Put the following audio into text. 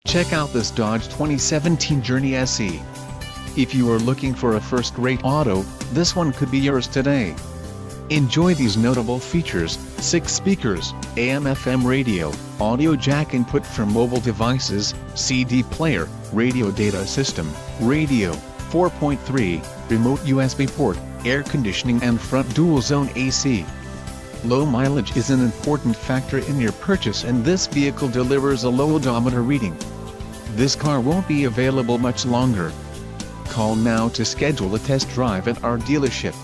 Check out this Dodge 2017 Journey SE. If you are looking for a first-rate auto, this one could be yours today. Enjoy these notable features: 6 speakers, AM/FM radio, audio jack input for mobile devices, CD player, radio data system, radio, 4.3, remote USB port, air conditioning and front dual-zone AC. Low mileage is an important factor in your purchase, and this vehicle delivers a low odometer reading. This car won't be available much longer. Call now to schedule a test drive at our dealership.